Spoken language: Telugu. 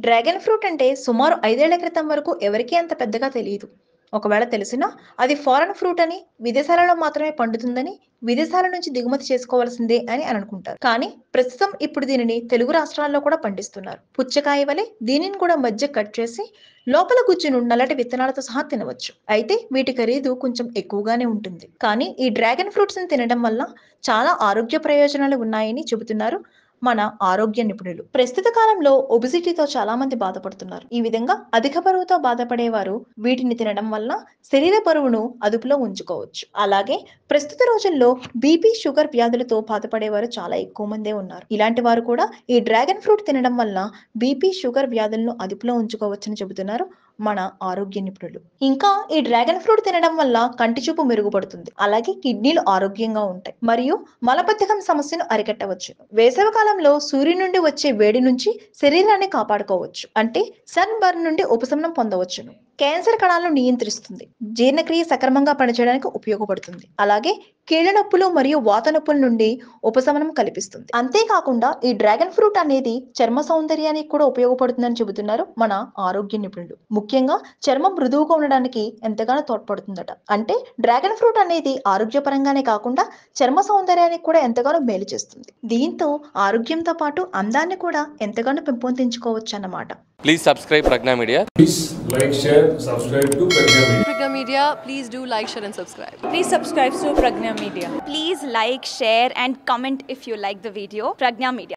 డ్రాగన్ ఫ్రూట్ అంటే సుమారు 5 ఏళ్ల క్రితం వరకు ఎవరికీ అంత పెద్దగా తెలియదు. ఒకవేళ తెలిసినా అది ఫారెన్ ఫ్రూట్ అని, విదేశాలలో మాత్రమే పండుతుందని, విదేశాల నుంచి దిగుమతి చేసుకోవాల్సిందే అని అనుకుంటారు. కానీ ప్రస్తుతం ఇప్పుడు దీనిని తెలుగు రాష్ట్రాల్లో కూడా పండిస్తున్నారు. పుచ్చకాయ వలె దీనిని కూడా మధ్య కట్ చేసి లోపల గుజ్జును నల్లటి విత్తనాలతో సహా తినవచ్చు. అయితే వీటి ఖరీదు కొంచెం ఎక్కువగానే ఉంటుంది. కానీ ఈ డ్రాగన్ ఫ్రూట్స్ ని తినడం వల్ల చాలా ఆరోగ్య ప్రయోజనాలు ఉన్నాయని చెబుతున్నారు మన ఆరోగ్య నిపుణులు. ప్రస్తుత కాలంలో ఒబిసిటీతో చాలా మంది బాధపడుతున్నారు. ఈ విధంగా అధిక బరువుతో బాధపడేవారు వీటిని తినడం వల్ల శరీర బరువును అదుపులో ఉంచుకోవచ్చు. అలాగే ప్రస్తుత రోజుల్లో బీపీ, షుగర్ వ్యాధులతో బాధపడేవారు చాలా ఎక్కువ మందే ఉన్నారు. ఇలాంటి వారు కూడా ఈ డ్రాగన్ ఫ్రూట్ తినడం వల్ల బీపీ, షుగర్ వ్యాధులను అదుపులో ఉంచుకోవచ్చని చెబుతున్నారు మన ఆరోగ్య నిపుణులు. ఇంకా ఈ డ్రాగన్ ఫ్రూట్ తినడం వల్ల కంటి చూపు మెరుగుపడుతుంది. అలాగే కిడ్నీలు ఆరోగ్యంగా ఉంటాయి మరియు మలబద్ధకం సమస్యను అరికట్టవచ్చు. వేసవి కాలంలో సూర్యుని నుండి వచ్చే వేడి నుంచి శరీరాన్ని కాపాడుకోవచ్చు. అంటే సన్ బర్న్ నుండి ఉపశమనం పొందవచ్చును. క్యాన్సర్ కణాలను నియంత్రిస్తుంది. జీర్ణక్రియ సక్రమంగా పనిచేయడానికి ఉపయోగపడుతుంది. అలాగే కీళ్ళ నొప్పులు మరియు వాత నొప్పుల నుండి ఉపశమనం కల్పిస్తుంది. అంతేకాకుండా ఈ డ్రాగన్ ఫ్రూట్ అనేది చర్మ సౌందర్యానికి కూడా ఉపయోగపడుతుందని చెబుతున్నారు మన ఆరోగ్య నిపుణులు. ముఖ్యంగా చర్మం మృదువుగా ఉండడానికి ఎంతగానో తోడ్పడుతుందట. అంటే డ్రాగన్ ఫ్రూట్ అనేది ఆరోగ్యపరంగానే కాకుండా చర్మ సౌందర్యానికి కూడా ఎంతగానో మేలు చేస్తుంది. దీంతో ఆరోగ్యంతో పాటు అందాన్ని కూడా ఎంతగానో పెంపొందించుకోవచ్చు అన్నమాట. Please subscribe Pragna Media. Please like, share, subscribe to Pragna Media. Pragna Media, please do like, share and subscribe. Please subscribe to Pragna Media. Please like, share and comment if you like the video. Pragna Media.